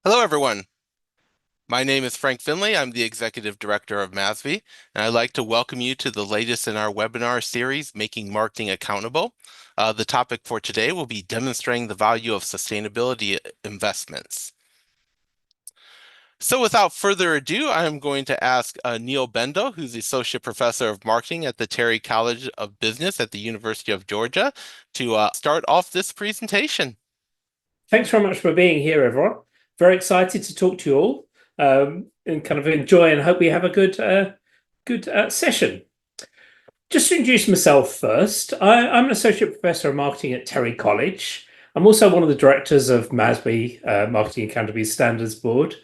Hello, everyone. My name is Frank Finley. I'm the Executive Director of MASB, and I'd like to welcome you to the latest in our webinar series, Making Marketing Accountable. The topic for today will be demonstrating the value of sustainability investments. So without further ado, I'm going to ask Neil Bendle, who's the Associate Professor of Marketing at the Terry College of Business at the University of Georgia, to start off this presentation. Thanks very much for being here, everyone. Very excited to talk to you all and kind of enjoy and hope we have a good session. Just to introduce myself first, I'm an Associate Professor of Marketing at Terry College. I'm also one of the directors of MASB, Marketing Accountability Standards Board.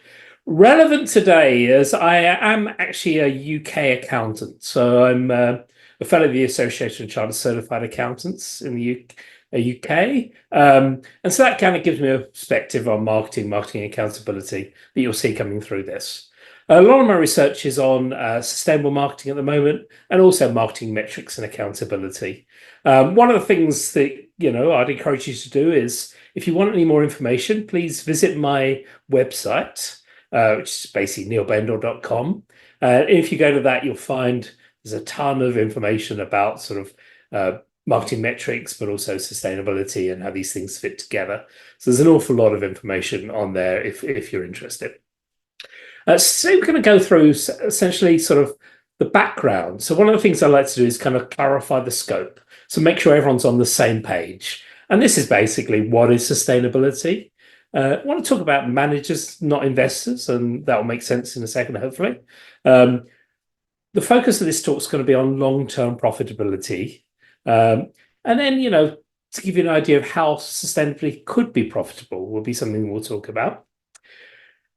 Relevant today as I am actually a UK accountant. So I'm a fellow of the Association of Chartered Certified Accountants in the UK. And so that kind of gives me a perspective on marketing accountability that you'll see coming through this. A lot of my research is on sustainable marketing at the moment and also marketing metrics and accountability. One of the things that I'd encourage you to do is if you want any more information, please visit my website, which is basically neilbendle.com. If you go to that, you'll find there's a ton of information about sort of marketing metrics, but also sustainability and how these things fit together. So there's an awful lot of information on there if you're interested. So we're going to go through essentially sort of the background. So one of the things I like to do is kind of clarify the scope. So make sure everyone's on the same page. And this is basically what is sustainability. I want to talk about managers, not investors, and that will make sense in a second, hopefully. The focus of this talk is going to be on long-term profitability. And then, to give you an idea of how sustainability could be profitable will be something we'll talk about.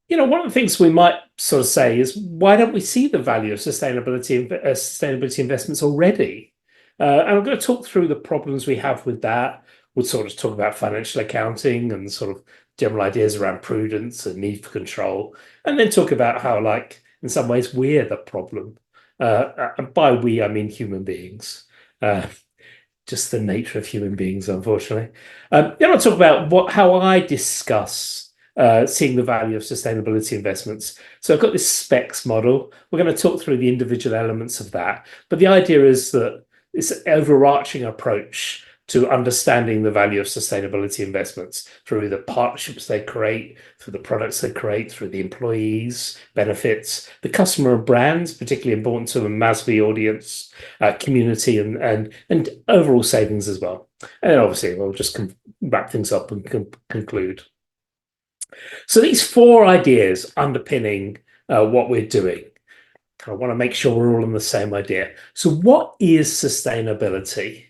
One of the things we might sort of say is, why don't we see the value of sustainability investments already? And I'm going to talk through the problems we have with that. We'll sort of talk about financial accounting and sort of general ideas around prudence and need for control, and then talk about how, like, in some ways, we're the problem. And by we, I mean human beings. Just the nature of human beings, unfortunately. Then I'll talk about how I discuss seeing the value of sustainability investments. So I've got this specs model. We're going to talk through the individual elements of that. But the idea is that it's an overarching approach to understanding the value of sustainability investments through the partnerships they create, through the products they create, through the employees, benefits, the customer and brands, particularly important to the MASB audience, community, and overall savings as well. And then obviously we'll just wrap things up and conclude. So these four ideas underpinning what we're doing. I want to make sure we're all on the same idea. So what is sustainability?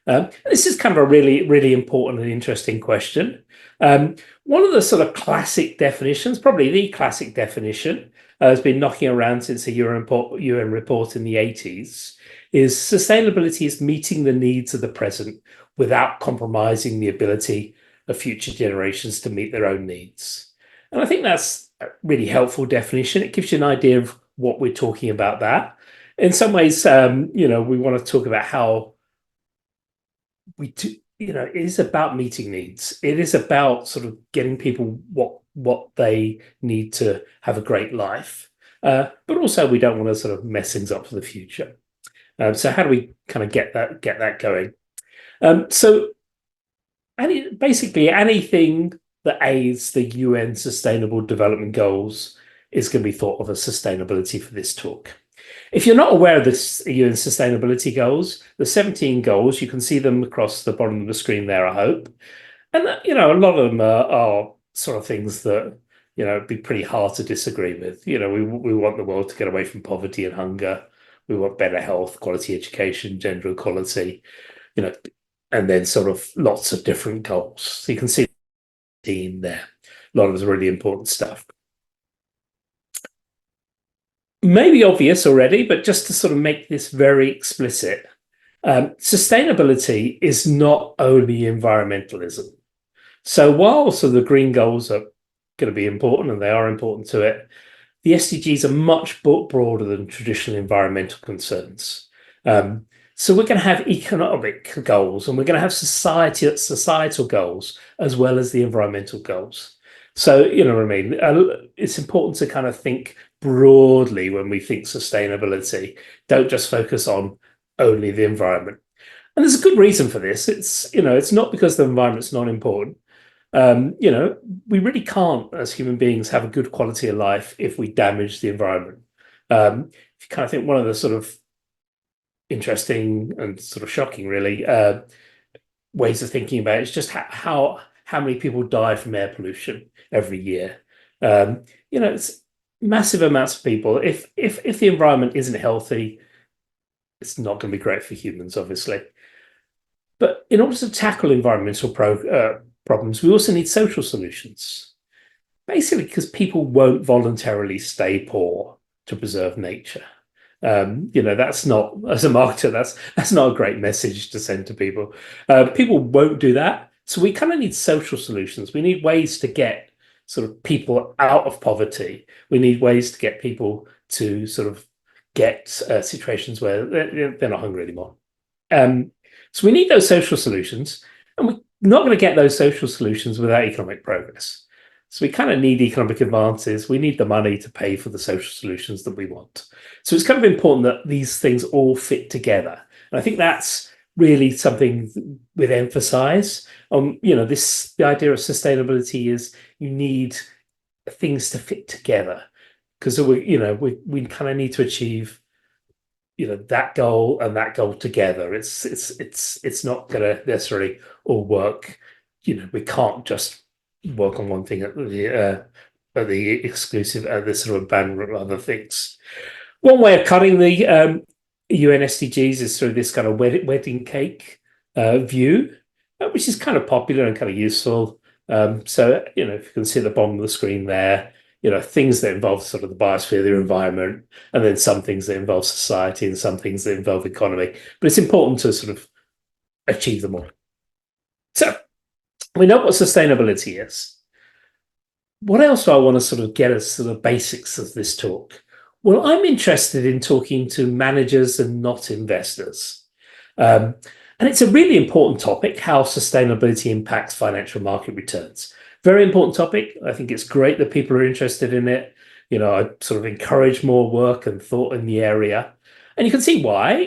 This is kind of a really, really important and interesting question. One of the sort of classic definitions, probably the classic definition, has been knocking around since the UN report in the 80s, is sustainability is meeting the needs of the present without compromising the ability of future generations to meet their own needs. And I think that's a really helpful definition. It gives you an idea of what we're talking about that. In some ways, we want to talk about how we do, it is about meeting needs. It is about sort of getting people what they need to have a great life. But also we don't want to sort of mess things up for the future. So how do we kind of get that going? So basically anything that aids the UN Sustainable Development Goals is going to be thought of as sustainability for this talk. If you're not aware of the UN Sustainability Goals, the 17 goals, you can see them across the bottom of the screen there, I hope. And, a lot of them are sort of things that, it'd be pretty hard to disagree with. We want the world to get away from poverty and hunger. We want better health, quality education, gender equality, and then sort of lots of different goals. So you can see in there, a lot of the really important stuff. Maybe obvious already, but just to sort of make this very explicit, sustainability is not only environmentalism. So while the green goals are going to be important, and they are important to it, the SDGs are much broader than traditional environmental concerns. So we're going to have economic goals, and we're going to have societal goals as well as the environmental goals. So, you know what I mean? It's important to kind of think broadly when we think sustainability. Don't just focus on only the environment. And there's a good reason for this. It's not because the environment's not important. You know, we really can't, as human beings, have a good quality of life if we damage the environment. If you kind of think one of the sort of interesting and sort of shocking, really, ways of thinking about it is just how many people die from air pollution every year. It's massive amounts of people. If the environment isn't healthy, it's not going to be great for humans, obviously. But in order to tackle environmental problems, we also need social solutions. Basically, because people won't voluntarily stay poor to preserve nature. That's not, as a marketer, that's not a great message to send to people. People won't do that. So we kind of need social solutions. We need ways to get sort of people out of poverty. We need ways to get people to sort of get situations where they're not hungry anymore. Um, so we need those social solutions, and we're not going to get those social solutions without economic progress. So we kind of need economic advances. We need the money to pay for the social solutions that we want. So it's kind of important that these things all fit together. And I think that's really something we'd emphasize. The idea of sustainability is you need things to fit together because we kind of need to achieve that goal and that goal together. It's not going to necessarily all work. We can't just work on one thing at the exclusive at the sort of ban of other things. One way of cutting the UN SDGs is through this kind of wedding cake view, which is kind of popular and kind of useful. So, if you can see at the bottom of the screen there, things that involve sort of the biosphere, the environment, and then some things that involve society and some things that involve economy. But it's important to sort of achieve them all. So we know what sustainability is. What else do I want to sort of get us to the basics of this talk? Well, I'm interested in talking to managers and not investors. Um, and it's a really important topic, how sustainability impacts financial market returns. Very important topic. I think it's great that people are interested in it. I sort of encourage more work and thought in the area. And you can see why,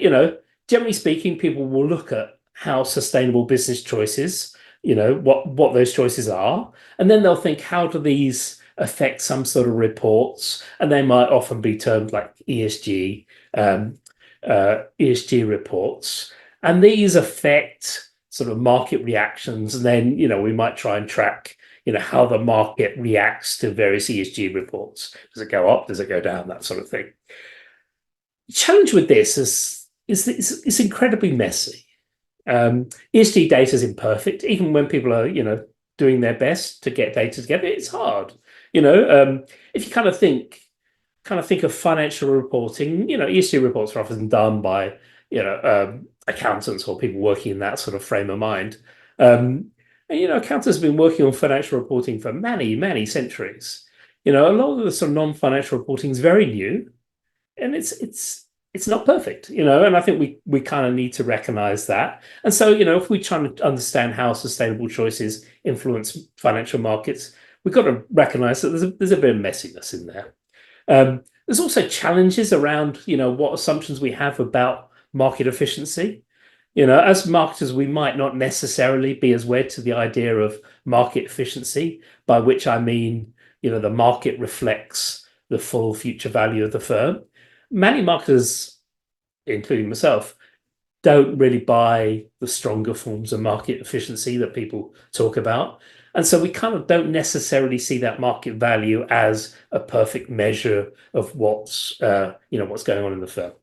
generally speaking, people will look at how sustainable business choices, what those choices are. And then they'll think, how do these affect some sort of reports? And they might often be termed like ESG reports. And these affect sort of market reactions. And then, we might try and track, how the market reacts to various ESG reports. Does it go up? Does it go down? That sort of thing. The challenge with this is that it's incredibly messy. ESG data is imperfect, even when people are, doing their best to get data together. It's hard, if you kind of think of financial reporting. ESG reports are often done by, accountants or people working in that sort of frame of mind. And accountants have been working on financial reporting for many, many centuries. A lot of the sort of non-financial reporting is very new, and it's not perfect, and I think we kind of need to recognize that. And so, if we try to understand how sustainable choices influence financial markets, we've got to recognize that there's a bit of messiness in there. There's also challenges around, what assumptions we have about market efficiency. As marketers, we might not necessarily be as wed to the idea of market efficiency, by which I mean, the market reflects the full future value of the firm. Many marketers, including myself, don't really buy the stronger forms of market efficiency that people talk about. And so we kind of don't necessarily see that market value as a perfect measure of what's going on in the firm.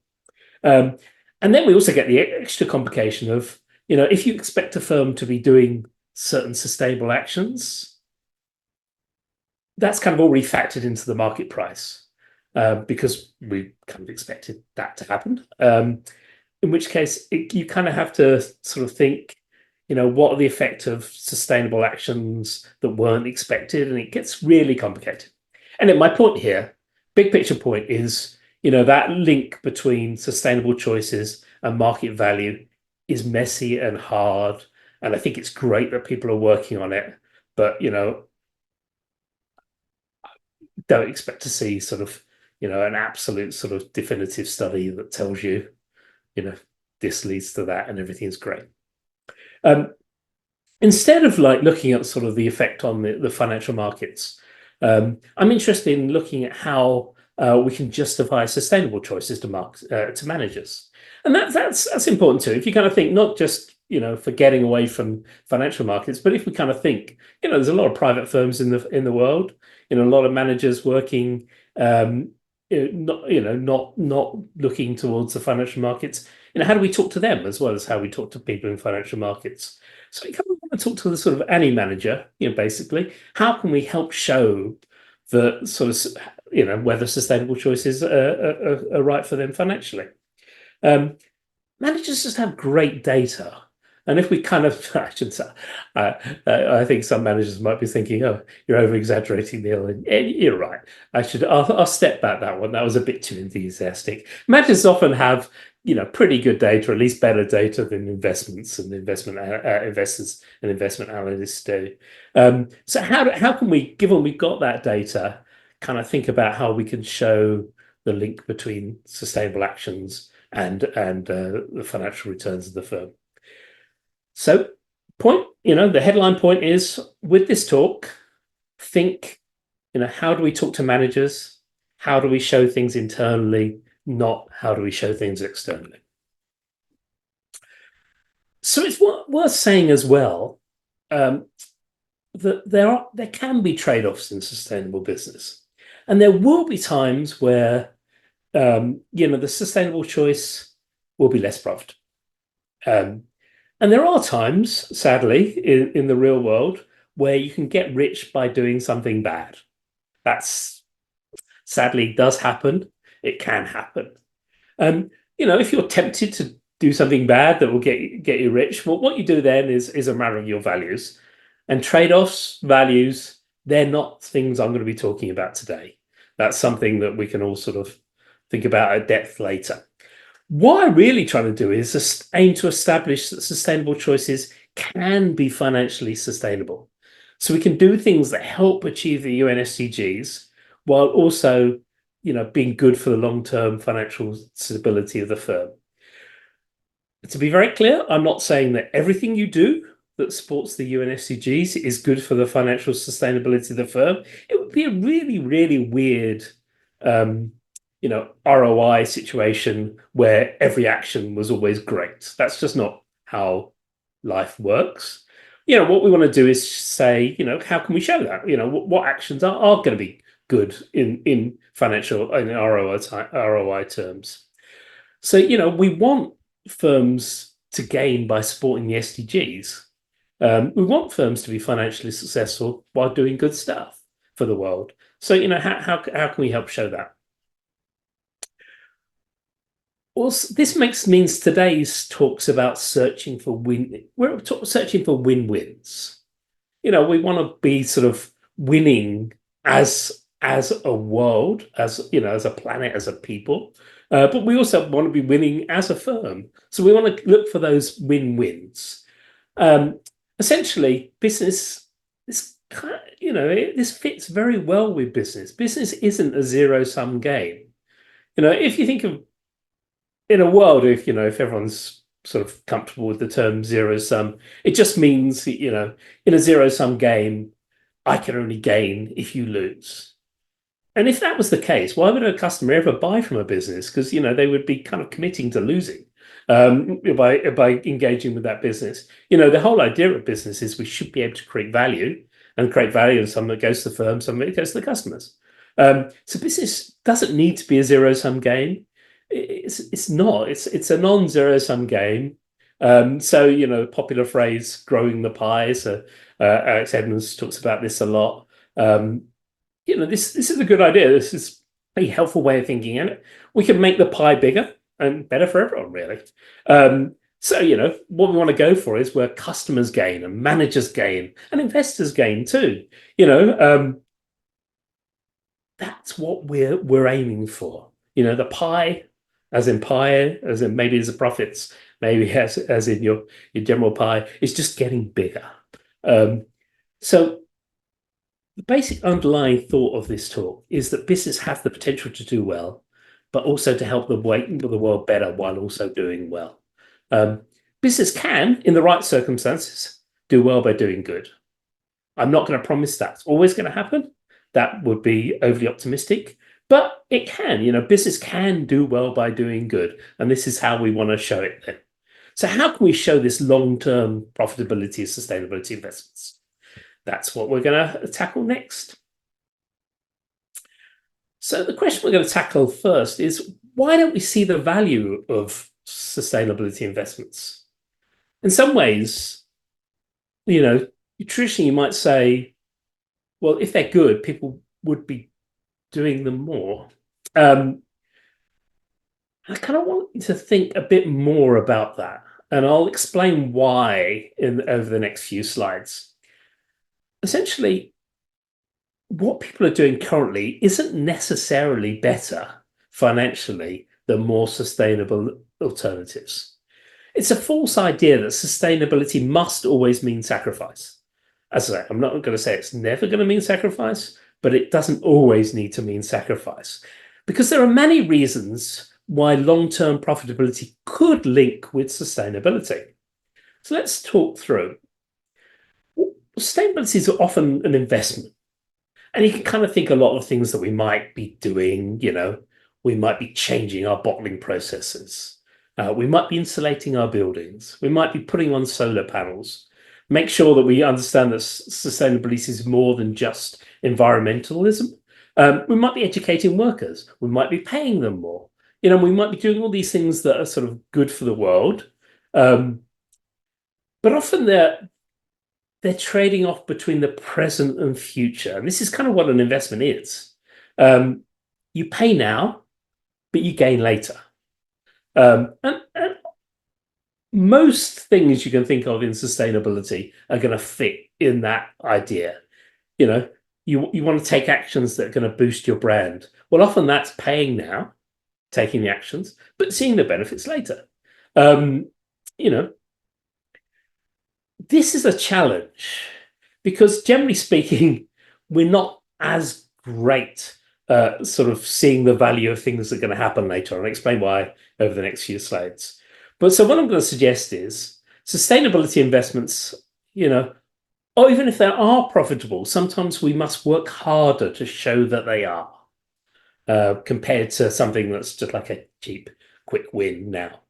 Um, and then we also get the extra complication of, if you expect a firm to be doing certain sustainable actions, that's kind of already factored into the market price, because we kind of expected that to happen. In which case, you kind of have to sort of think, what are the effect of sustainable actions that weren't expected? And it gets really complicated. And then my point here, big picture point is, that link between sustainable choices and market value is messy and hard. And I think it's great that people are working on it. But, don't expect to see sort of, an absolute sort of definitive study that tells you, you know, this leads to that and everything's great. Um, Instead of like looking at sort of the effect on the financial markets, I'm interested in looking at how we can justify sustainable choices to managers, and that's important too. If you kind of think not just for getting away from financial markets, but if we kind of think there's a lot of private firms in the world, a lot of managers working, not looking towards the financial markets. How do we talk to them as well as how we talk to people in financial markets? So we kind of want to talk to the sort of any manager, basically. How can we help show the sort of, whether sustainable choices are right for them financially? Um, Managers just have great data. And if we kind of, I should say, I think some managers might be thinking, "Oh, you're over exaggerating, Neil." And you're right. I'll step back that one. That was a bit too enthusiastic. Managers often have, pretty good data, at least better data than investments and investment investors and investment analysts do. So how can we, given we've got that data, kind of think about how we can show the link between sustainable actions and the financial returns of the firm? So, the headline point is with this talk, think, how do we talk to managers? How do we show things internally? Not how do we show things externally? So it's worth saying as well um, that there can be trade-offs in sustainable business, and there will be times where the sustainable choice will be less profitable. And there are times, sadly, in the real world where you can get rich by doing something bad. That's sadly does happen. It can happen. If you're tempted to do something bad that will get you rich, well, what you do then is a matter of your values. And trade-offs, values, they're not things I'm going to be talking about today. That's something that we can all sort of think about at depth later. What I'm really trying to do is just aim to establish that sustainable choices can be financially sustainable. So we can do things that help achieve the UN SDGs while also, being good for the long-term financial stability of the firm. To be very clear, I'm not saying that everything you do that supports the UN SDGs is good for the financial sustainability of the firm. It would be a really, really weird ROI situation where every action was always great. That's just not how life works. What we want to do is say, how can we show that? What actions are going to be good in financial and ROI terms. So, we want firms to gain by supporting the SDGs. We want firms to be financially successful while doing good stuff for the world. So, how can we help show that? Well, this means today's talks about searching for win. We're searching for win-wins. We want to be sort of winning as a world, as a planet, as a people. But we also want to be winning as a firm. So we want to look for those win-wins. Essentially, business, this fits very well with business. Business isn't a zero-sum game. If you think of in a world, if everyone's sort of comfortable with the term zero sum, it just means in a zero sum game, I can only gain if you lose. And if that was the case, why would a customer ever buy from a business? Because they would be kind of committing to losing by engaging with that business. The whole idea of business is we should be able to create value, and create value, and some of it goes to the firm, some of it goes to the customers. So business doesn't need to be a zero sum game. It's not. It's a non-zero sum game. So popular phrase "growing the pie." So Alex Edmonds talks about this a lot. This is a good idea. This is a helpful way of thinking, and we can make the pie bigger and better for everyone, really. So what we want to go for is where customers gain and managers gain and investors gain too. That's what we're aiming for. The pie, as in pie, as in maybe as the profits, maybe as in your general pie, is just getting bigger. So The basic underlying thought of this talk is that business have the potential to do well, but also to help the world better while also doing well. Um, Business can, in the right circumstances, do well by doing good. I'm not going to promise that's always going to happen. That would be overly optimistic, but it can. Business can do well by doing good, and this is how we want to show it then. So, how can we show this long-term profitability and sustainability investments? That's what we're going to tackle next. So the question we're going to tackle first is, why don't we see the value of sustainability investments? In some ways, you know, traditionally you might say, well, if they're good, people would be doing them more. Um, I kind of want you to think a bit more about that, and I'll explain why over the next few slides. Essentially, what people are doing currently isn't necessarily better financially than more sustainable alternatives. It's a false idea that sustainability must always mean sacrifice. As I say, I'm not going to say it's never going to mean sacrifice, but it doesn't always need to mean sacrifice. Because there are many reasons why long-term profitability could link with sustainability. So let's talk through. Sustainability is often an investment. And you can kind of think a lot of things that we might be doing, we might be changing our bottling processes. We might be insulating our buildings. We might be putting on solar panels. Make sure that we understand that sustainability is more than just environmentalism. We might be educating workers. We might be paying them more. We might be doing all these things that are sort of good for the world. But often they're trading off between the present and future. And this is kind of what an investment is. You pay now, but you gain later. And most things you can think of in sustainability are going to fit in that idea. You want to take actions that are going to boost your brand. Well, often that's paying now, taking the actions, but seeing the benefits later. Um, you know, this is a challenge because generally speaking, we're not as great sort of seeing the value of things that are going to happen later. I'll explain why over the next few slides. But so what I'm going to suggest is sustainability investments, or even if they are profitable, sometimes we must work harder to show that they are, compared to something that's just like a cheap, quick win now.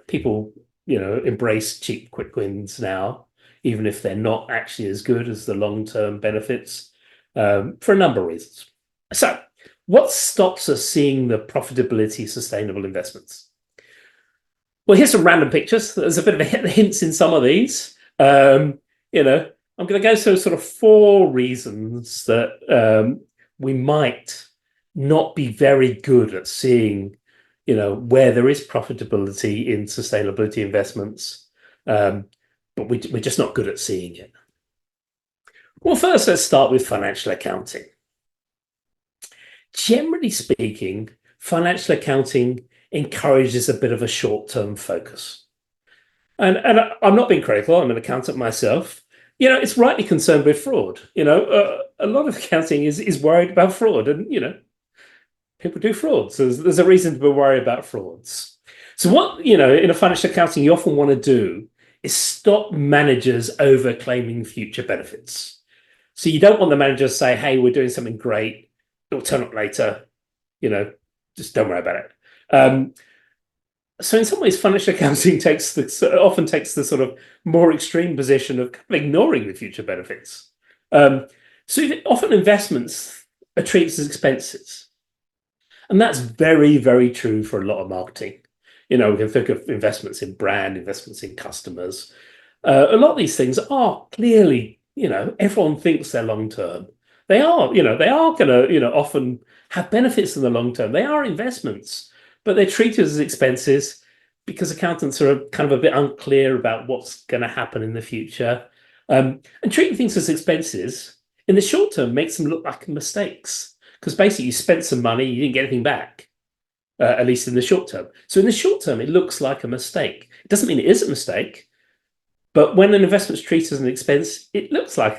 People, embrace cheap, quick wins now, even if they're not actually as good as the long-term benefits, for a number of reasons. So, what stops us seeing the profitability sustainable investments? Well, here's some random pictures. There's a bit of hints in some of these. I'm going to go through sort of four reasons that we might not be very good at seeing, where there is profitability in sustainability investments, but we're just not good at seeing it. Well, first, let's start with financial accounting. Generally speaking, financial accounting encourages a bit of a short-term focus. And I'm not being critical, I'm an accountant myself. It's rightly concerned with fraud. A lot of accounting is worried about fraud, and people do fraud. So there's a reason to be worried about frauds. So what, in a financial accounting you often want to do is stop managers over claiming future benefits. So you don't want the manager to say, hey, we're doing something great, it'll turn up later, just don't worry about it. So in some ways, financial accounting often takes the sort of more extreme position of kind of ignoring the future benefits. So often investments are treated as expenses. And that's very, very true for a lot of marketing. We can think of investments in brand, investments in customers. A lot of these things are clearly, everyone thinks they're long term. They are, they are going to, often have benefits in the long term. They are investments, but they're treated as expenses because accountants are kind of a bit unclear about what's going to happen in the future. And treating things as expenses in the short term makes them look like mistakes because basically you spent some money, you didn't get anything back, at least in the short term. So in the short term, it looks like a mistake. It doesn't mean it is a mistake, But when an investment's treated as an expense, it looks like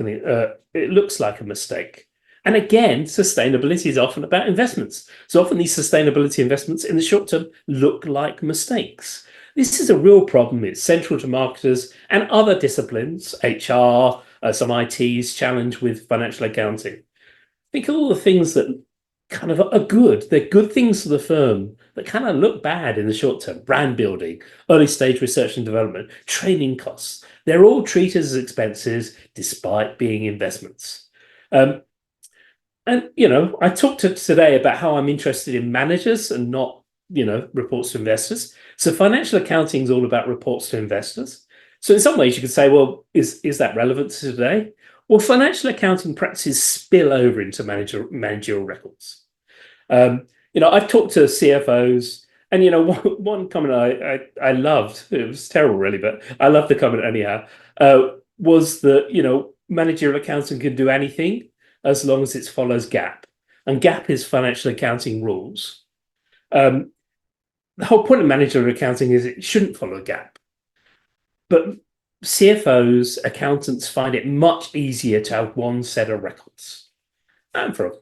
a mistake. And again, sustainability is often about investments. So often these sustainability investments in the short term look like mistakes. This is a real problem. It's central to marketers and other disciplines, HR, some IT's challenge with financial accounting. Think of all the things that kind of are good. They're good things for the firm that kind of look bad in the short term. Brand building, early stage research and development, training costs. They're all treated as expenses despite being investments. Um, and I talked today about how I'm interested in managers and not, reports to investors. So financial accounting is all about reports to investors. So in some ways you could say, well, is that relevant to today? Well, financial accounting practices spill over into managerial records. I've talked to CFOs, and one comment I loved, it was terrible really, but I loved the comment anyhow, was that managerial accounting can do anything as long as it follows GAAP, and GAAP is financial accounting rules. Um, the whole point of managerial accounting is it shouldn't follow GAAP, but CFOs, accountants find it much easier to have one set of records, and for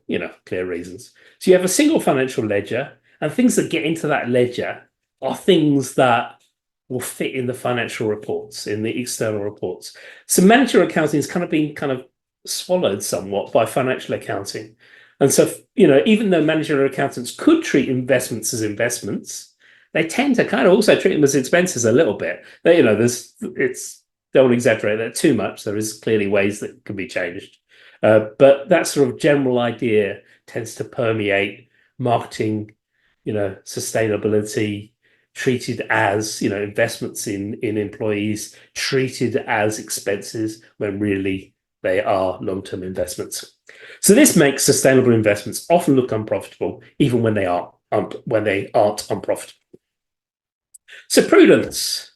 clear reasons. So you have a single financial ledger, and things that get into that ledger are things that will fit in the financial reports, in the external reports. So managerial accounting has kind of been swallowed somewhat by financial accounting. And so, even though managerial accountants could treat investments as investments, they tend to kind of also treat them as expenses a little bit. Don't exaggerate that too much. There is clearly ways that can be changed. But that sort of general idea tends to permeate marketing, sustainability, treated as, investments in employees, treated as expenses when really they are long-term investments. So this makes sustainable investments often look unprofitable, even when they aren't unprofitable. So prudence.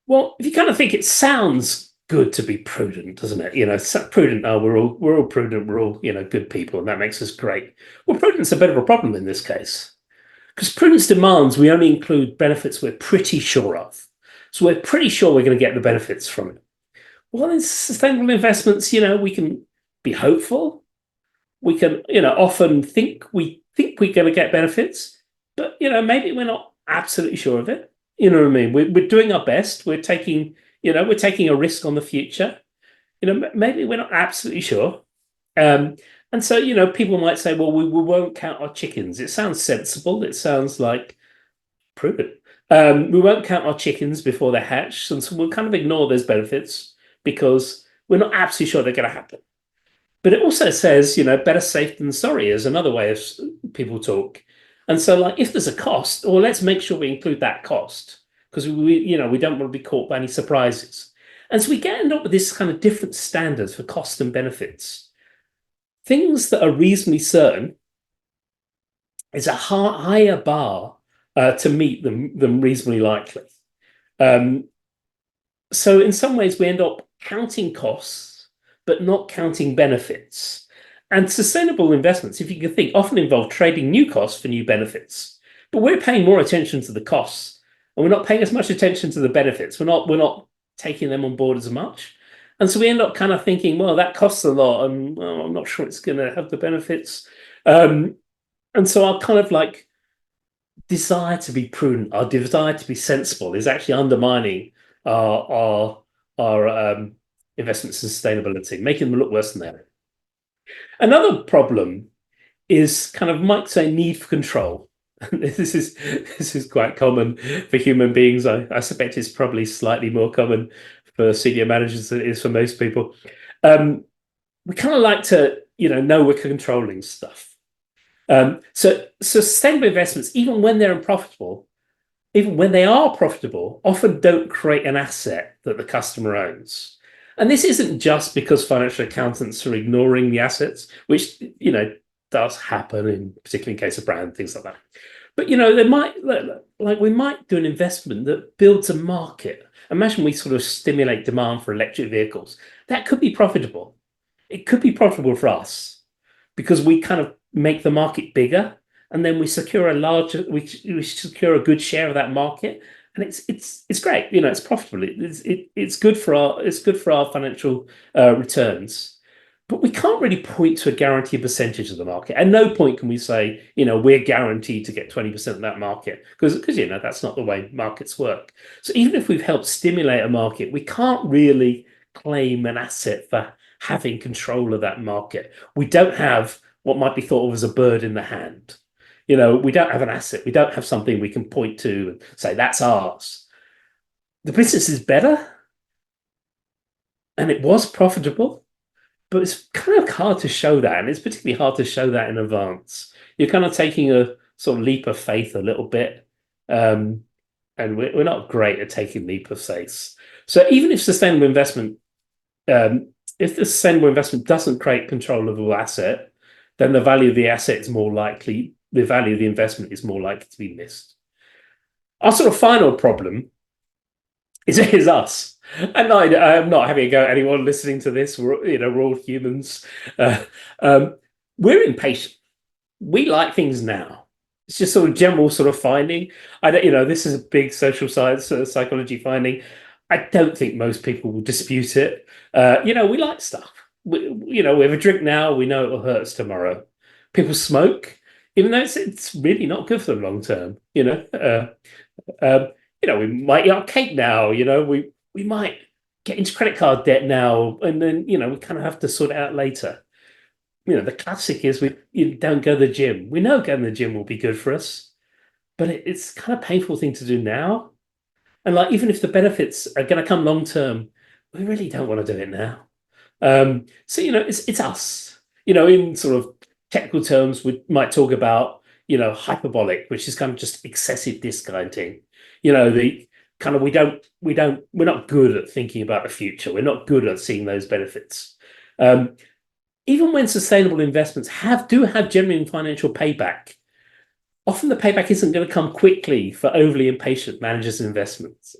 Well, if you kind of think it sounds good to be prudent, doesn't it? Prudent. Oh, we're all prudent. We're all good people, and that makes us great. Well, prudence is a bit of a problem in this case because prudence demands we only include benefits we're pretty sure of. So we're pretty sure we're going to get the benefits from it. Well, in sustainable investments, we can be hopeful. We can, often think we're going to get benefits, but maybe we're not absolutely sure of it. You know what I mean? We're doing our best. We're taking a risk on the future. Maybe we're not absolutely sure. And so, people might say, well, we won't count our chickens. It sounds sensible. It sounds like prudent. We won't count our chickens before they hatch. And so we'll kind of ignore those benefits because we're not absolutely sure they're going to happen. But it also says, better safe than sorry is another way of people talk. And so, like, if there's a cost, well, let's make sure we include that cost because we don't want to be caught by any surprises. And so we end up with this kind of different standards for cost and benefits. Things that are reasonably certain is a higher bar to meet than reasonably likely. So in some ways, we end up counting costs, but not counting benefits. And sustainable investments, if you can think, often involve trading new costs for new benefits. But we're paying more attention to the costs, and we're not paying as much attention to the benefits. We're not taking them on board as much. And so we end up kind of thinking, well, that costs a lot, and well, I'm not sure it's going to have the benefits. And so our kind of like desire to be prudent, our desire to be sensible, is actually undermining our investments in sustainability, making them look worse than they are. Another problem is kind of might say need for control. This is quite common for human beings. I suspect it's probably slightly more common for senior managers than it is for most people. We kind of like to, know we're controlling stuff. So sustainable investments, even when they're unprofitable, even when they are profitable, often don't create an asset that the customer owns. And this isn't just because financial accountants are ignoring the assets, which, does happen in particularly in case of brand, things like that. But, they might, like we might do an investment that builds a market. Imagine we sort of stimulate demand for electric vehicles. That could be profitable. It could be profitable for us because we kind of make the market bigger, and then we secure a good share of that market, and it's great. It's profitable. It's good for our financial returns. But we can't really point to a guaranteed percentage of the market. At no point can we say, we're guaranteed to get 20% of that market because that's not the way markets work. So even if we've helped stimulate a market, we can't really claim an asset for having control of that market. We don't have what might be thought of as a bird in the hand. We don't have an asset. We don't have something we can point to and say, that's ours. The business is better and it was profitable, but it's kind of hard to show that. And it's particularly hard to show that in advance. You're kind of taking a sort of leap of faith a little bit. And we're not great at taking leap of faith. So even if the sustainable investment doesn't create controllable asset, then the value of the asset is more likely, the value of the investment is more likely to be missed. Our sort of final problem is us. And I'm not having a go at anyone listening to this. We're all humans. Uh, we're impatient. We like things now. It's just sort of general sort of finding. I don't, this is a big social science psychology finding. I don't think most people will dispute it. We like stuff. We have a drink now. We know it will hurt us tomorrow. People smoke, even though it's really not good for the long term. Um, we might eat our cake now. We might get into credit card debt now, and then we kind of have to sort it out later. The classic is you don't go to the gym. We know going to the gym will be good for us, but it's kind of a painful thing to do now. And like even if the benefits are going to come long term, we really don't want to do it now. So it's us. In sort of technical terms, we might talk about hyperbolic, which is kind of just excessive discounting. The kind of we're not good at thinking about the future. We're not good at seeing those benefits. Even when sustainable investments do have genuine financial payback, often the payback isn't going to come quickly for overly impatient managers and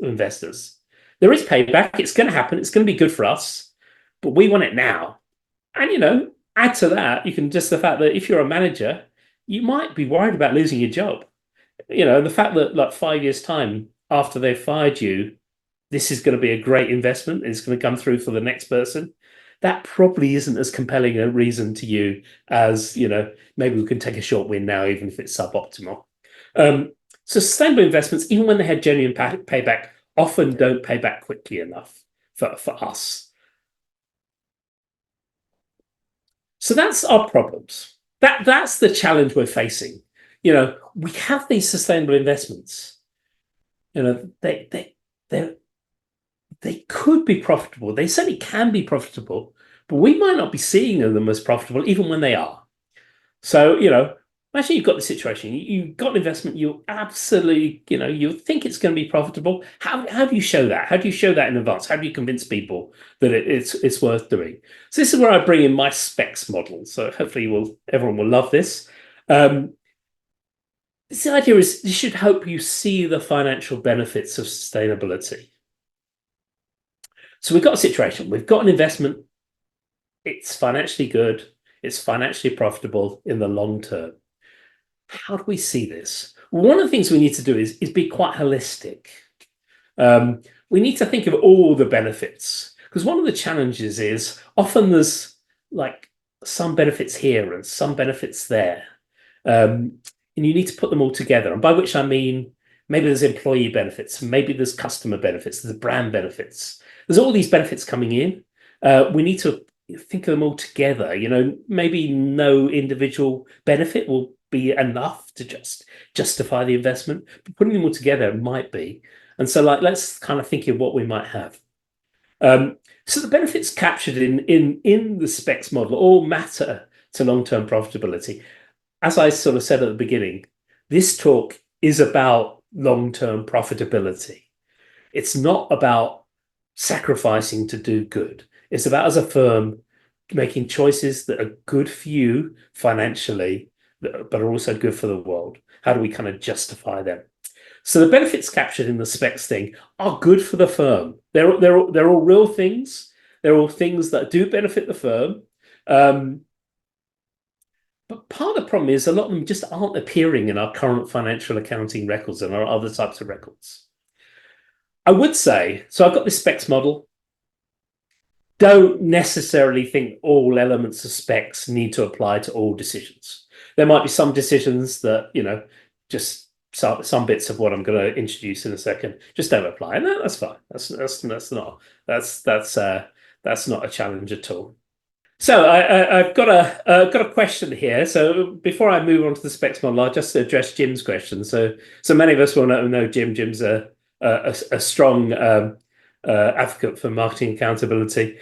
investors. There is payback. It's going to happen. It's going to be good for us, but we want it now. And, add to that, you can just the fact that if you're a manager, you might be worried about losing your job. The fact that like 5 years' time after they've fired you, this is going to be a great investment. It's going to come through for the next person. That probably isn't as compelling a reason to you as, maybe we can take a short win now, even if it's suboptimal. So sustainable investments, even when they had genuine payback, often don't pay back quickly enough for us. So that's our problems. That's the challenge we're facing. We have these sustainable investments. They could be profitable. They certainly can be profitable, but we might not be seeing them as profitable even when they are. So, imagine you've got the situation. You've got an investment, you absolutely, you think it's going to be profitable. How do you show that? How do you show that in advance? How do you convince people that it's worth doing? So this is where I bring in my specs model. So hopefully everyone will love this. This idea is this should help you see the financial benefits of sustainability. So we've got a situation. We've got an investment. It's financially good. It's financially profitable in the long term. How do we see this? One of the things we need to do is be quite holistic. We need to think of all the benefits because one of the challenges is often there's like some benefits here and some benefits there. And you need to put them all together. And by which I mean, maybe there's employee benefits, maybe there's customer benefits, there's brand benefits. There's all these benefits coming in. We need to think of them all together. Maybe no individual benefit will be enough to just justify the investment, but putting them all together might be. And so, let's kind of think of what we might have. So the benefits captured in the specs model all matter to long-term profitability. As I sort of said at the beginning, this talk is about long-term profitability. It's not about sacrificing to do good. It's about, as a firm, making choices that are good for you financially, but are also good for the world. How do we kind of justify them? So the benefits captured in the specs thing are good for the firm. They're all real things. They're all things that do benefit the firm. But part of the problem is a lot of them just aren't appearing in our current financial accounting records and our other types of records. I would say, so I've got this specs model. Don't necessarily think all elements of specs need to apply to all decisions. There might be some decisions that, just some bits of what I'm going to introduce in a second just don't apply, and that's fine. That's not a challenge at all. So I've got a question here. So before I move on to the specs model, I'll just address Jim's question. So many of us will know Jim. Jim's a strong advocate for marketing accountability.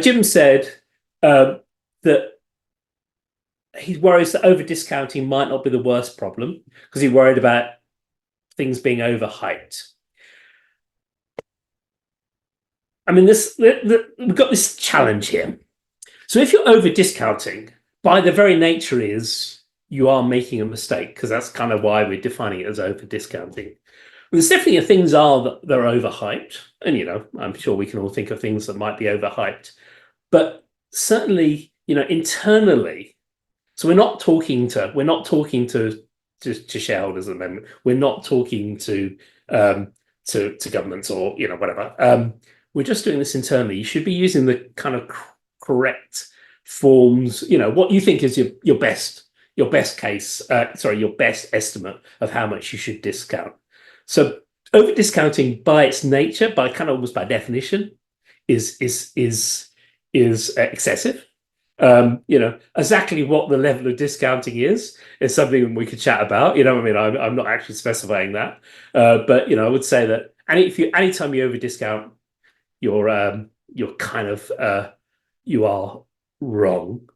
Jim said that he worries that over discounting might not be the worst problem because he worried about things being overhyped. I mean, we've got this challenge here. So if you're over discounting, by the very nature is you are making a mistake, because that's kind of why we're defining it as over discounting. There's definitely things that are overhyped, and I'm sure we can all think of things that might be overhyped, but certainly internally. So we're not talking to shareholders at the moment. We're not talking to governments or whatever. We're just doing this internally. You should be using the kind of correct forms. What you think is your best case. Your best estimate of how much you should discount. So over discounting by its nature, by kind of almost by definition, is excessive. Exactly what the level of discounting is something we could chat about. I'm not actually specifying that, but I would say that anytime you over discount, you're kind of you are wrong.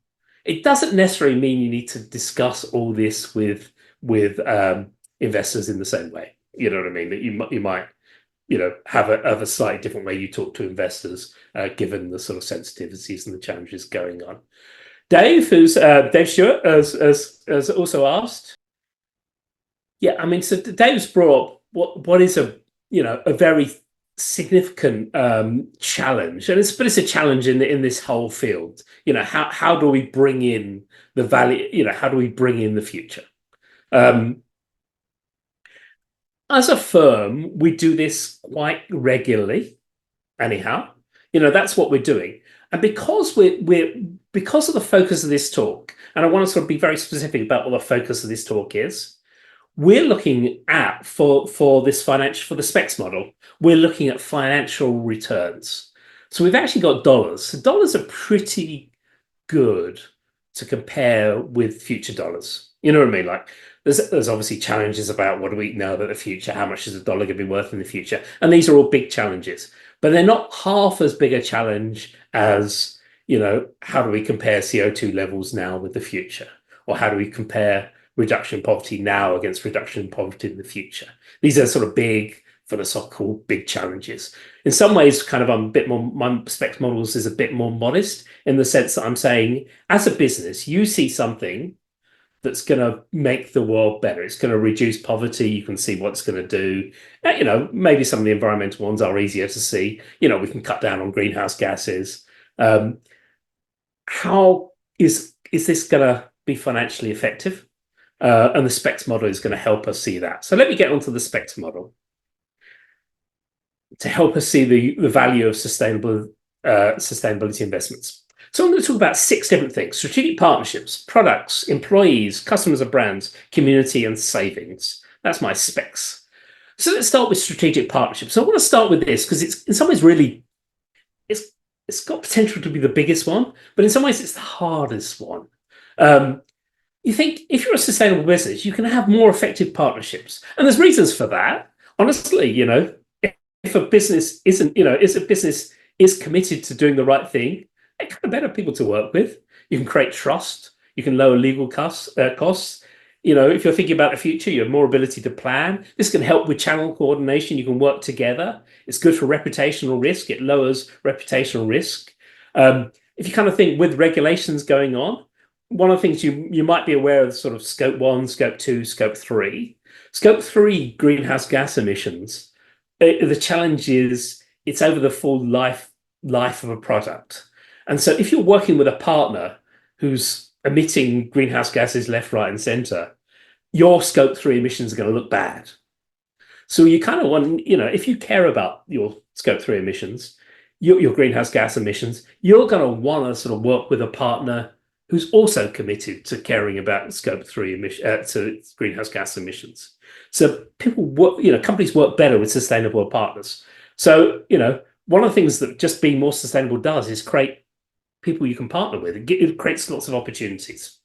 It doesn't necessarily mean you need to discuss all this with investors in the same way. You know what I mean? That you might have a slightly different way you talk to investors, given the sort of sensitivities and the challenges going on. Dave Stewart has also asked. Yeah, I mean, so Dave's brought up what is a very significant challenge, but it's a challenge in this whole field. How do we bring in the value? How do we bring in the future? As a firm, we do this quite regularly. Anyhow, that's what we're doing, and because of the focus of this talk, and I want to sort of be very specific about what the focus of this talk is. We're looking at for the specs model. We're looking at financial returns. So we've actually got dollars. So dollars are pretty good to compare with future dollars. You know what I mean? Like there's obviously challenges about what do we know about the future, how much is a dollar going to be worth in the future, and these are all big challenges, but they're not half as big a challenge as how do we compare CO2 levels now with the future, or how do we compare reduction in poverty now against reduction in poverty in the future. These are sort of big philosophical big challenges. In some ways, kind of I'm a bit more, my specs models is a bit more modest in the sense that I'm saying, as a business, you see something that's going to make the world better. It's going to reduce poverty. You can see what it's going to do. Maybe some of the environmental ones are easier to see. We can cut down on greenhouse gases. How is this going to be financially effective? And the specs model is going to help us see that. So let me get onto the specs model to help us see the value of sustainability investments. So I'm going to talk about 6 different things: strategic partnerships, products, employees, customers and brands, community, and savings. That's my specs. So let's start with strategic partnerships. So I want to start with this because it's in some ways really, it's got potential to be the biggest one, but in some ways it's the hardest one. You think if you're a sustainable business, you can have more effective partnerships. And there's reasons for that. Honestly, if a business is committed to doing the right thing, they're kind of better people to work with. You can create trust. You can lower legal costs. If you're thinking about the future, you have more ability to plan. This can help with channel coordination. You can work together. It's good for reputational risk. It lowers reputational risk. If you kind of think with regulations going on, one of the things you might be aware of sort of scope 1, scope 2, scope 3. Scope 3 greenhouse gas emissions. The challenge is it's over the full life of a product. And so if you're working with a partner who's emitting greenhouse gases left, right, and center, your scope 3 emissions are going to look bad. So you kind of want, if you care about your scope 3 emissions, your greenhouse gas emissions, you're going to want to sort of work with a partner who's also committed to caring about scope 3 emission, to greenhouse gas emissions. So people work, companies work better with sustainable partners. So, one of the things that just being more sustainable does is create people you can partner with. It creates lots of opportunities.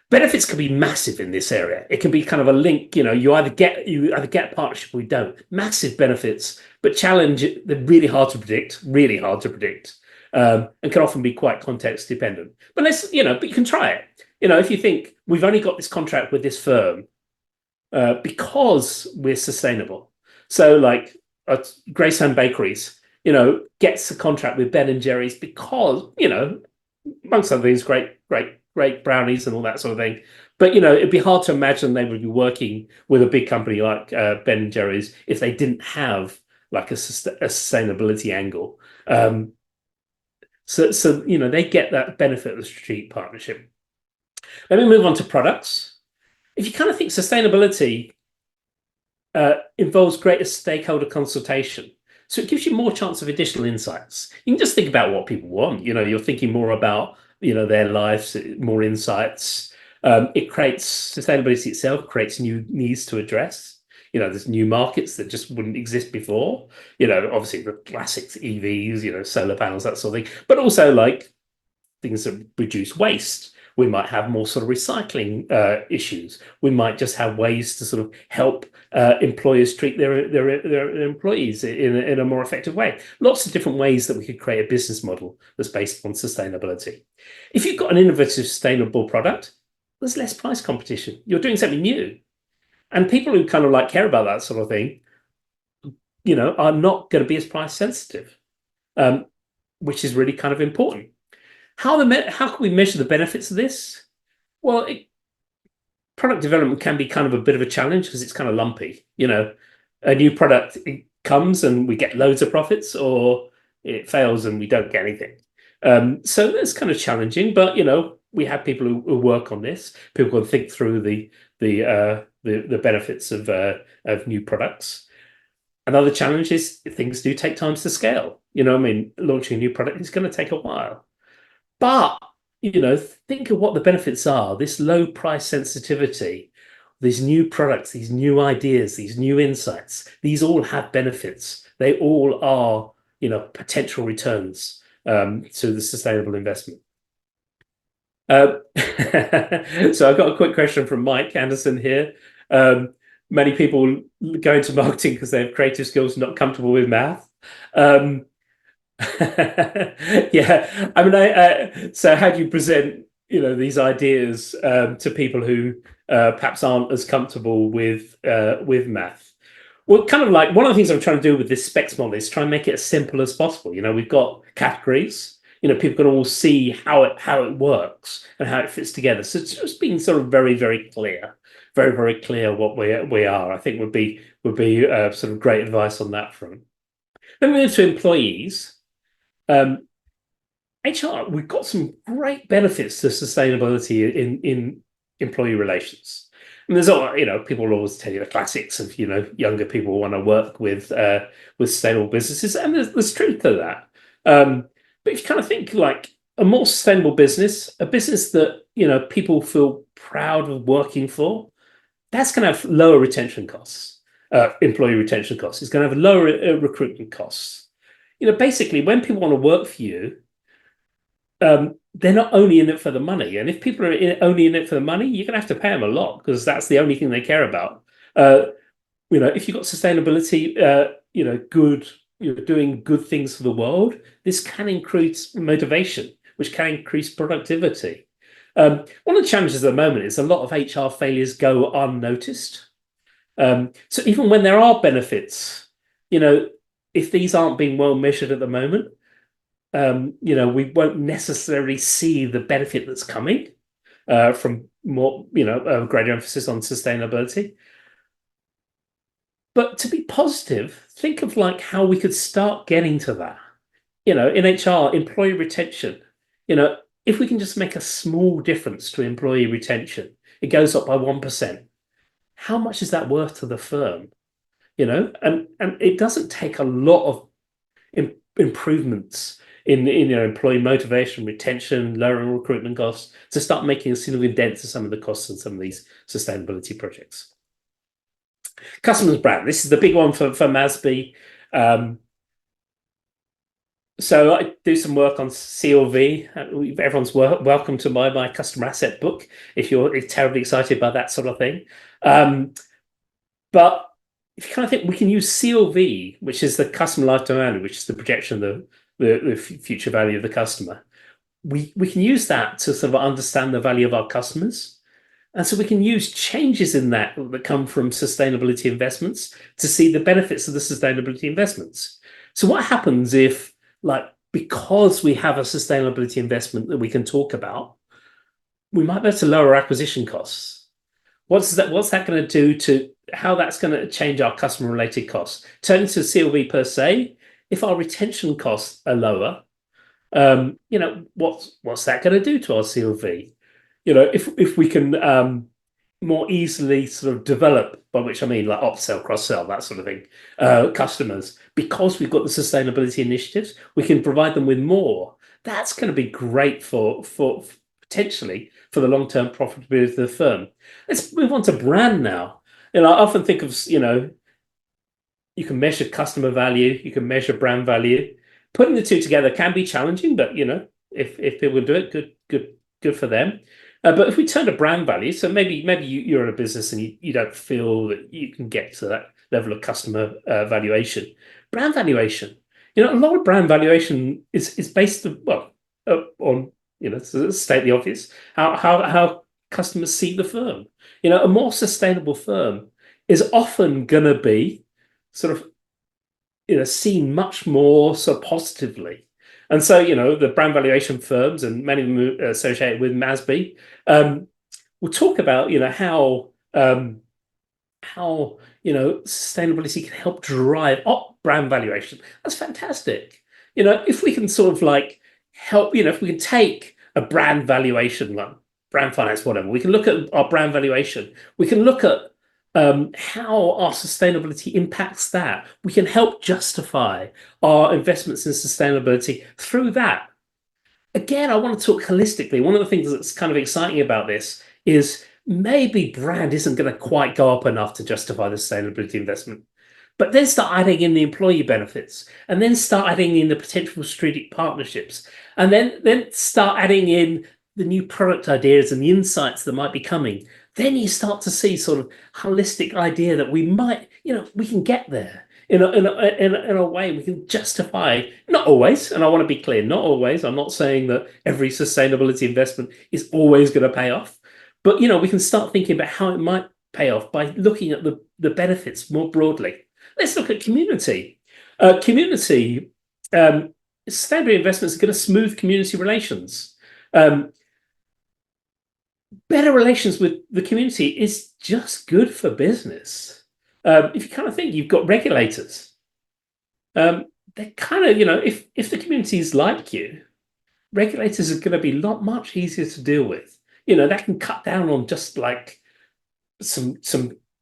Benefits can be massive in this area. It can be kind of a link. You either get a partnership or you don't. Massive benefits, but challenge. They're really hard to predict, and can often be quite context dependent. But you can try it. If you think we've only got this contract with this firm because we're sustainable. So, like Greystones Bakeries, gets a contract with Ben and Jerry's because, amongst other things, great brownies and all that sort of thing. But it'd be hard to imagine they would be working with a big company like Ben and Jerry's if they didn't have like a sustainability angle. So they get that benefit of the strategic partnership. Let me move on to products. If you kind of think sustainability involves greater stakeholder consultation. So it gives you more chance of additional insights. You can just think about what people want. You're thinking more about, their lives, more insights. It creates sustainability itself, creates new needs to address. There's new markets that just wouldn't exist before. Obviously the classics, EVs, solar panels, that sort of thing, but also like things that reduce waste. We might have more sort of recycling issues. We might just have ways to sort of help employers treat their employees in a more effective way. Lots of different ways that we could create a business model that's based on sustainability. If you've got an innovative, sustainable product, there's less price competition. You're doing something new. And people who kind of like care about that sort of thing, are not going to be as price sensitive, um, which is really kind of important. How can we measure the benefits of this? Well, product development can be kind of a bit of a challenge because it's kind of lumpy. A new product comes and we get loads of profits, or it fails and we don't get anything. So that's kind of challenging, but we have people who work on this. People can think through the benefits of new products. Another challenge is things do take time to scale. Launching a new product is going to take a while. But, think of what the benefits are. This low price sensitivity, these new products, these new ideas, these new insights, these all have benefits. They all are, potential returns to the sustainable investment. So I've got a quick question from Mike Anderson here. Many people go into marketing because they have creative skills, not comfortable with math. Yeah, I mean, so how do you present, these ideas to people who perhaps aren't as comfortable with math? Well, kind of like one of the things I'm trying to do with this specs model is try and make it as simple as possible. We've got categories. People can all see how it works and how it fits together. So it's just being sort of very, very clear, very, very clear what we are. I think would be sort of great advice on that front. Then we move to employees. HR, we've got some great benefits to sustainability in employee relations. And there's all, people will always tell you the classics of, younger people want to work with sustainable businesses, and there's truth to that. But if you kind of think like a more sustainable business, a business that people feel proud of working for, that's going to have lower retention costs, employee retention costs. It's going to have lower recruitment costs. Basically, when people want to work for you, they're not only in it for the money. And if people are only in it for the money, you're going to have to pay them a lot because that's the only thing they care about. If you've got sustainability, good, you're doing good things for the world, this can increase motivation, which can increase productivity. One of the challenges at the moment is a lot of HR failures go unnoticed. So even when there are benefits, if these aren't being well measured at the moment, we won't necessarily see the benefit that's coming from more, greater emphasis on sustainability. But to be positive, think of like how we could start getting to that. In HR, employee retention, if we can just make a small difference to employee retention, it goes up by 1%. How much is that worth to the firm? and it doesn't take a lot of improvements in employee motivation, retention, lowering recruitment costs to start making a significant dent to some of the costs of some of these sustainability projects. Customers brand. This is the big one for MASB. So I do some work on CLV. Everyone's welcome to my customer asset book if you're terribly excited about that sort of thing. But if you kind of think we can use CLV, which is the customer lifetime value, which is the projection of the future value of the customer, we can use that to sort of understand the value of our customers. And so we can use changes in that come from sustainability investments to see the benefits of the sustainability investments. So what happens if, like, because we have a sustainability investment that we can talk about, we might be able to lower acquisition costs? What's that going to do to how that's going to change our customer related costs? Turning to CLV per se, if our retention costs are lower, what's that going to do to our CLV? If we can more easily sort of develop, by which I mean like upsell, cross-sell, that sort of thing, customers, because we've got the sustainability initiatives, we can provide them with more. That's going to be great for potentially for the long-term profitability of the firm. Let's move on to brand now. I often think of, you can measure customer value, you can measure brand value. Putting the two together can be challenging, but if people do it, good for them. But if we turn to brand value, so maybe you're in a business and you don't feel that you can get to that level of customer valuation. Brand valuation, a lot of brand valuation is based on to state the obvious, how customers see the firm. A more sustainable firm is often going to be sort of seen much more so positively. And so, the brand valuation firms and many of them associated with MASB will talk about, how sustainability can help drive up brand valuation. That's fantastic. If we can sort of like help, if we can take a brand valuation, like brand finance, whatever, we can look at our brand valuation. We can look at how our sustainability impacts that. We can help justify our investments in sustainability through that. Again, I want to talk holistically. One of the things that's kind of exciting about this is maybe brand isn't going to quite go up enough to justify the sustainability investment. But then start adding in the employee benefits, and then start adding in the potential strategic partnerships, and then start adding in the new product ideas and the insights that might be coming. Then you start to see sort of holistic idea that we might, we can get there in a way we can justify. Not always, and I want to be clear, not always. I'm not saying that every sustainability investment is always going to pay off, but we can start thinking about how it might pay off by looking at the benefits more broadly. Let's look at community. Sustainability investments are going to smooth community relations. Better relations with the community is just good for business. If you kind of think you've got regulators, they're kind of, if the community is like you, regulators are going to be much easier to deal with. That can cut down on just like some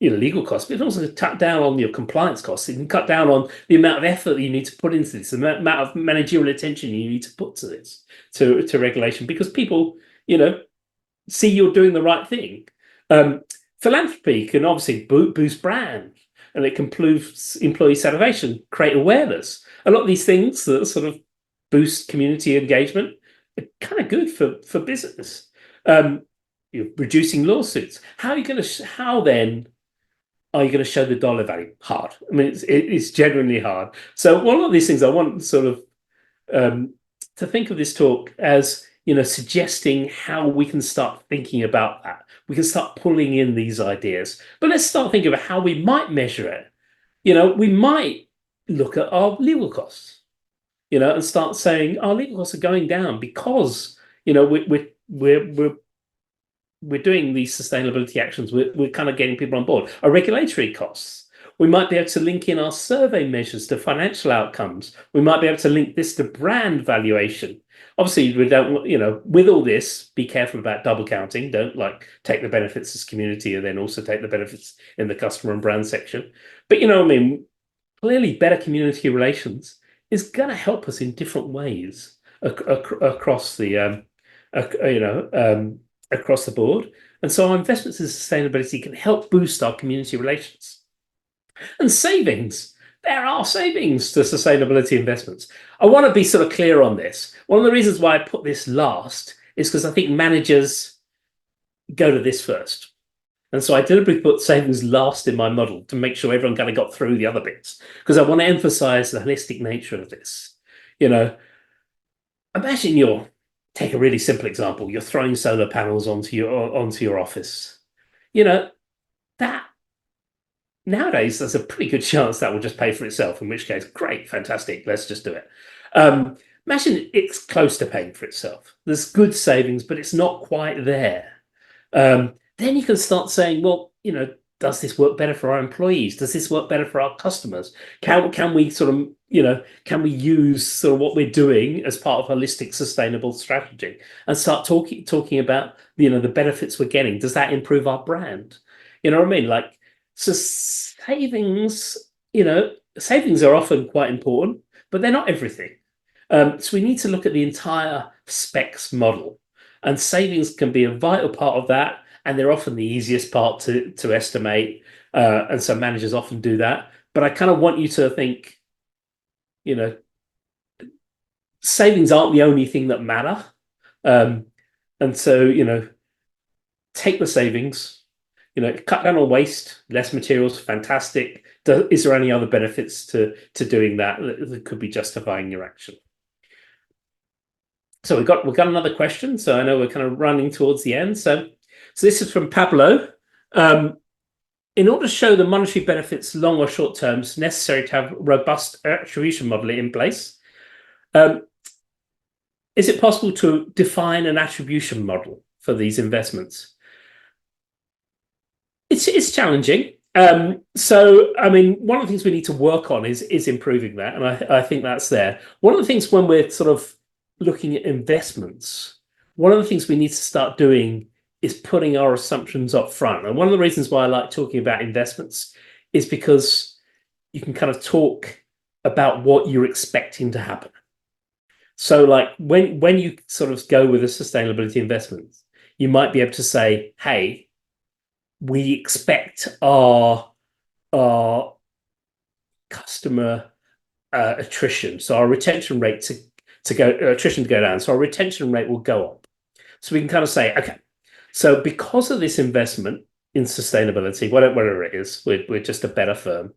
legal costs, but it also cut down on your compliance costs. It can cut down on the amount of effort that you need to put into this, the amount of managerial attention you need to put to this, to regulation, because people, see you're doing the right thing. Philanthropy can obviously boost brand, and it can improve employee satisfaction, create awareness. A lot of these things that sort of boost community engagement are kind of good for business. You're reducing lawsuits. How then are you going to show the dollar value? Hard. I mean, it's genuinely hard. So one of these things I want sort of to think of this talk as suggesting how we can start thinking about that. We can start pulling in these ideas, but let's start thinking about how we might measure it. We might look at our legal costs, and start saying our legal costs are going down because we're doing these sustainability actions. We're kind of getting people on board. Our regulatory costs. We might be able to link in our survey measures to financial outcomes. We might be able to link this to brand valuation. Obviously, we don't, with all this, be careful about double counting. Don't like take the benefits as community and then also take the benefits in the customer and brand section. But what I mean? Clearly, better community relations is going to help us in different ways across the across the board. And so our investments in sustainability can help boost our community relations. And savings. There are savings to sustainability investments. I want to be sort of clear on this. One of the reasons why I put this last is because I think managers go to this first. And so I deliberately put savings last in my model to make sure everyone kind of got through the other bits because I want to emphasize the holistic nature of this. You know, imagine you're take a really simple example. You're throwing solar panels onto your office. You know, that nowadays there's a pretty good chance that will just pay for itself, in which case, great, fantastic, let's just do it. Imagine it's close to paying for itself. There's good savings, but it's not quite there. Then you can start saying, well, does this work better for our employees? Does this work better for our customers? Can we sort of, can we use sort of what we're doing as part of holistic sustainable strategy and start talking about, the benefits we're getting? Does that improve our brand? You know what I mean? Like, so savings are often quite important, but they're not everything. So we need to look at the entire specs model, and savings can be a vital part of that, and they're often the easiest part to estimate. And so managers often do that. But I kind of want you to think, you know, savings aren't the only thing that matter. Um, and so, take the savings, cut down on waste, less materials, fantastic. Is there any other benefits to doing that could be justifying your action? So we've got another question. So I know we're kind of running towards the end. So this is from Pablo. In order to show the monetary benefits, long or short term, it's necessary to have a robust attribution model in place. Is it possible to define an attribution model for these investments? It's challenging. So, I mean, one of the things we need to work on is improving that, and I think that's there. One of the things when we're sort of looking at investments, one of the things we need to start doing is putting our assumptions up front. And one of the reasons why I like talking about investments is because you can kind of talk about what you're expecting to happen. So, like when you sort of go with a sustainability investment, you might be able to say, "Hey, we expect our customer attrition, so our retention rate to go attrition to go down, so our retention rate will go up." So we can kind of say, okay, so because of this investment in sustainability, whatever it is, we're just a better firm.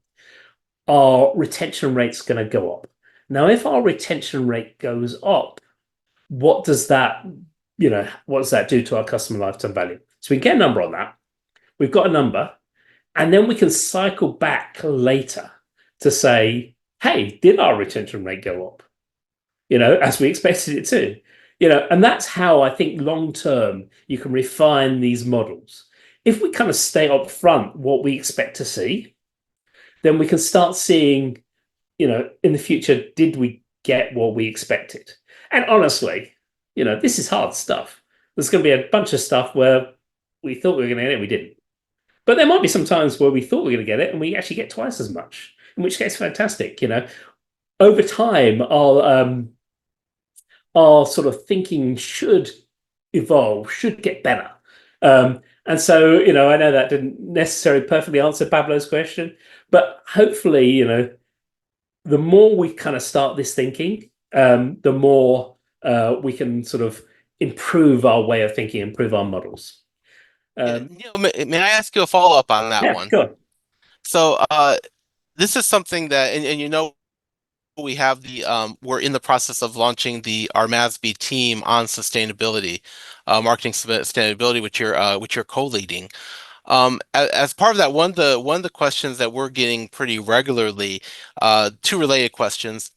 Our retention rate's going to go up. Now, if our retention rate goes up, what does that do to our customer lifetime value? So we get a number on that. We've got a number, and then we can cycle back later to say, hey, did our retention rate go up? As we expected it to. And that's how I think long term you can refine these models. If we kind of stay up front what we expect to see, then we can start seeing, in the future, did we get what we expected? And honestly, this is hard stuff. There's going to be a bunch of stuff where we thought we were going to get it, we didn't. But there might be some times where we thought we were going to get it and we actually get twice as much, in which case, fantastic. Over time, our sort of thinking should evolve, should get better. And so, I know that didn't necessarily perfectly answer Pablo's question, but hopefully, the more we kind of start this thinking, the more we can sort of improve our way of thinking, improve our models. May I ask you a follow-up on that Yeah, one? sure. So, this is something that, and we have we're in the process of launching our MASB team on sustainability, marketing sustainability, which you're co-leading. As part of that, one of the questions that we're getting pretty regularly, two related questions.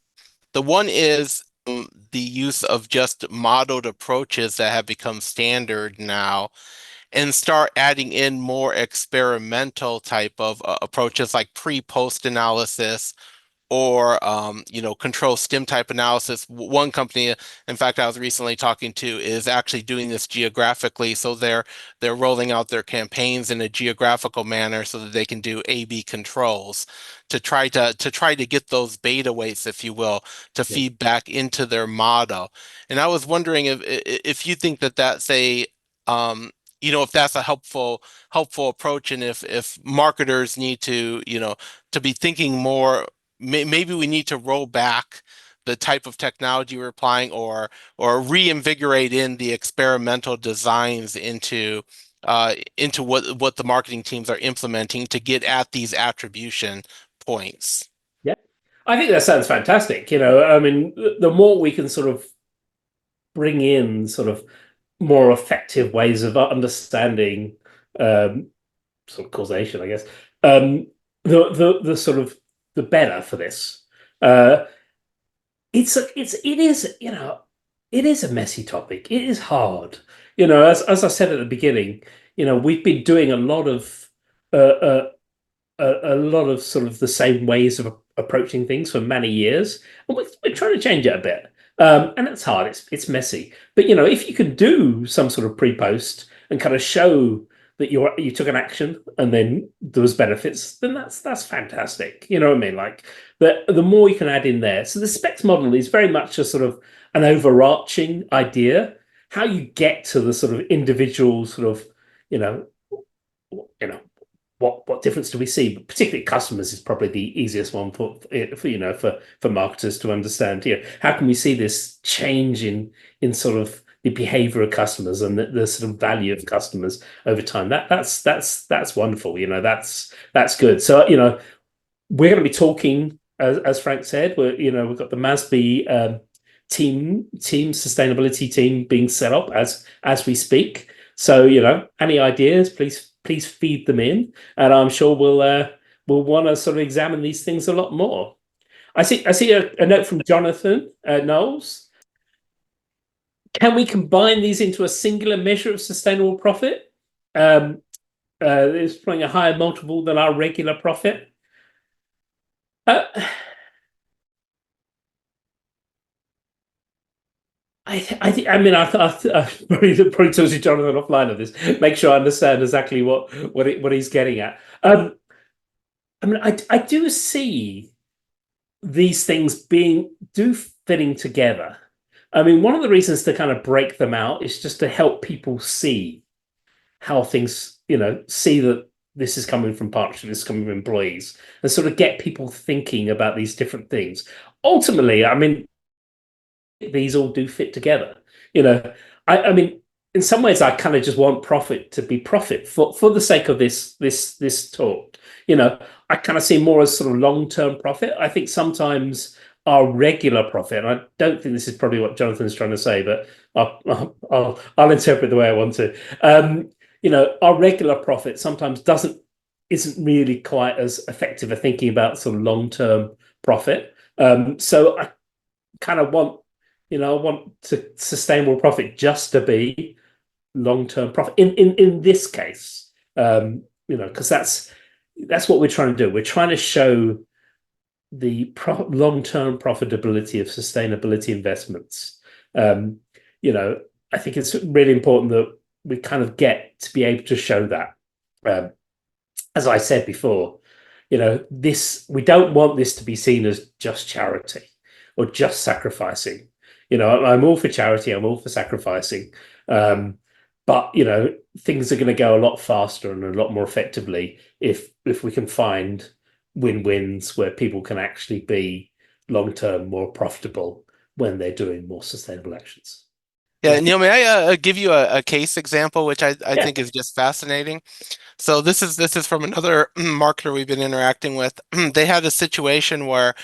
The one is the use of just modeled approaches that have become standard now. and start adding in more experimental type of approaches like pre-post analysis or control stim type analysis. One company, in fact, I was recently talking to is actually doing this geographically. So they're rolling out their campaigns in a geographical manner so that they can do A/B controls to try to get those beta weights, if you will, to Yeah. feed back into their model. And I was wondering if you think that that's a if that's a helpful approach, and if marketers need to to be thinking more, maybe we need to roll back the type of technology we're applying, or reinvigorate in the experimental designs into what the marketing teams are implementing to get at these attribution points. Yeah. I think that sounds fantastic. I mean, the more we can sort of bring in sort of more effective ways of understanding um, sort of causation, I guess, the sort of the better for this. Uh, it is a messy topic. It is hard. As I said at the beginning, we've been doing uh, uh, a lot of sort of the same ways of approaching things for many years, and we're trying to change it a bit. And it's hard. It's messy. But if you can do some sort of pre-post and kind of show that you took an action and then there was benefits, then that's fantastic. You know what I mean? Like the more you can add in there. So the specs model is very much a sort of an overarching idea. How you get to the sort of individual sort of you know you know what difference do we see? But particularly customers is probably the easiest one for marketers to understand. How can we see this change in sort of the behavior of customers and the sort of value of customers over time? That's wonderful. That's good. So we're going to be talking, as Frank said. We've got the MASB team sustainability team being set up as we speak. So any ideas, please feed them in, and I'm sure we'll want to sort of examine these things a lot more. I see a note from Jonathan Knowles. Can we combine these into a singular measure of sustainable profit? Um, it's playing a higher multiple than our regular profit. Uh, I mean, I probably tells you Jonathan offline of this. Make sure I understand exactly what he's getting at. I mean, I do see these things being do fitting together. I mean, one of the reasons to kind of break them out is just to help people see how things, see that this is coming from partnership, this is coming from employees, and sort of get people thinking about these different things. Ultimately, I mean, these all do fit together. You know, I mean, in some ways, I kind of just want profit to be profit for the sake of this talk. I kind of see more as sort of long-term profit. I think sometimes our regular profit, and I don't think this is probably what Jonathan's trying to say, but I'll interpret the way I want to. Our regular profit sometimes isn't really quite as effective at thinking about sort of long-term profit. So I kind of I want sustainable profit just to be long-term profit in this case. Because that's what we're trying to do. We're trying to show the long-term profitability of sustainability investments. Um, I think it's really important that we kind of get to be able to show that. Um, as I said before, this we don't want this to be seen as just charity or just sacrificing. I'm all for charity, I'm all for sacrificing. But things are going to go a lot faster and a lot more effectively if we can find win-wins where people can actually be long-term more profitable when they're doing more sustainable actions. Yeah, Yeah. Neil, may I give you a case example, which I Yeah. think is just fascinating? So this is from another marketer we've been interacting with. They had a situation where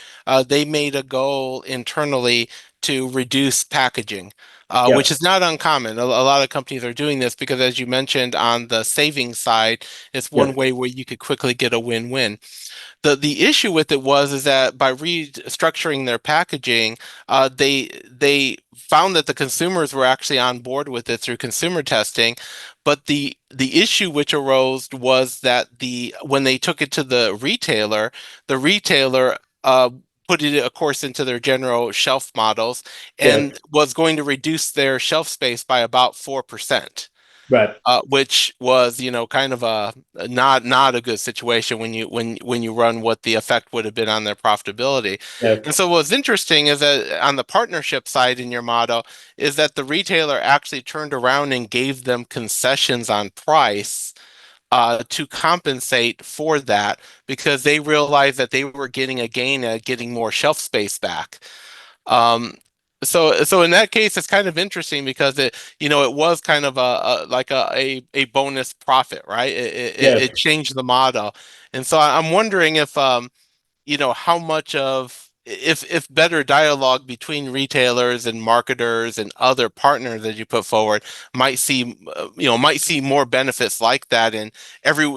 they made a goal internally to reduce packaging, Yeah. which is not uncommon. A lot of companies are doing this because, as you mentioned, on the savings side, it's Yeah. one way where you could quickly get a win-win. The issue with it was is that by restructuring their packaging, they found that the consumers were actually on board with it through consumer testing, but the issue which arose was that the when they took it to the retailer put it, of course, into their general shelf models Yeah. and was going to reduce their shelf space by about 4%, Right. which was, kind of a not a good situation when you run what the effect would have been on their profitability. Yeah. And so what's interesting is that on the partnership side in your model is that the retailer actually turned around and gave them concessions on price to compensate for that because they realized that they were getting a gain at getting more shelf space back. Um, so in that case, it's kind of interesting because it was kind of like a bonus profit, right? Yeah. It changed the model. And so I'm wondering if, how much of if better dialogue between retailers and marketers and other partners that you put forward might see more benefits like that. And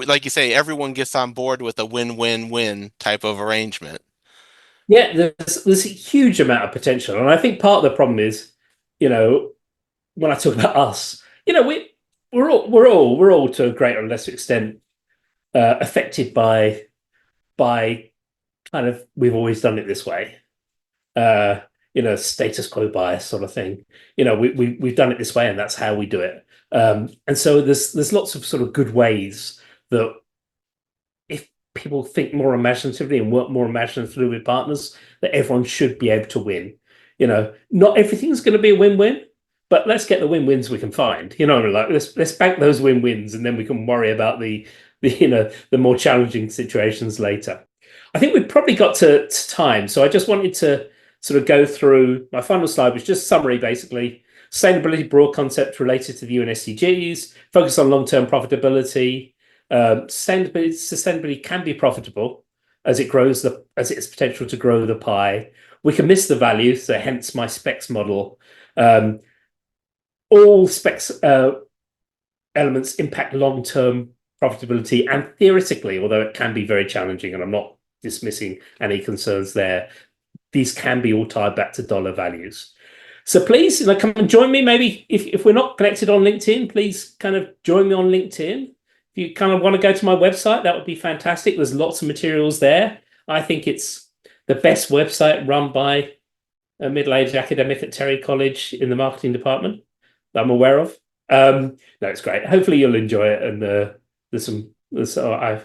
like you say, everyone gets on board with a win-win-win type of arrangement. Yeah. There's a huge amount of potential, and I think part of the problem is, you know, when I talk about us, we're all to a greater or lesser extent affected by kind of we've always done it this way. Uh, status quo bias sort of thing. We've done it this way, and that's how we do it. And so there's lots of sort of good ways that if people think more imaginatively and work more imaginatively with partners, that everyone should be able to win. Not everything's going to be a win-win, but let's get the win-wins we can find. Like let's bank those win-wins, and then we can worry about the more challenging situations later. I think we've probably got to time, so I just wanted to sort of go through my final slide, which is just summary basically. Sustainability broad concept related to the UN SDGs, focus on long-term profitability, sustainability can be profitable as as its potential to grow the pie. We can miss the value, so hence my specs model. Um, all specs elements impact long-term profitability, and theoretically, although it can be very challenging, and I'm not dismissing any concerns there, these can be all tied back to dollar values. So please, come and join me. Maybe if we're not connected on LinkedIn, please kind of join me on LinkedIn. If you kind of want to go to my website, that would be fantastic. There's lots of materials there. I think it's the best website run by a middle-aged academic at Terry College in the marketing department that I'm aware of. No, it's great. Hopefully you'll enjoy it, and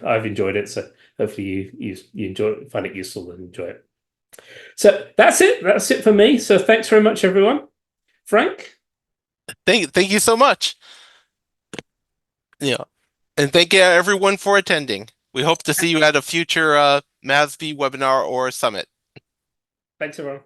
I've enjoyed it, so hopefully you find it useful and enjoy it. So that's it. That's it for me. So thanks very much, everyone. Frank? Thank you so much. Yeah. And thank you everyone for attending. We hope to see you at a future MASB webinar or summit. Thanks, everyone.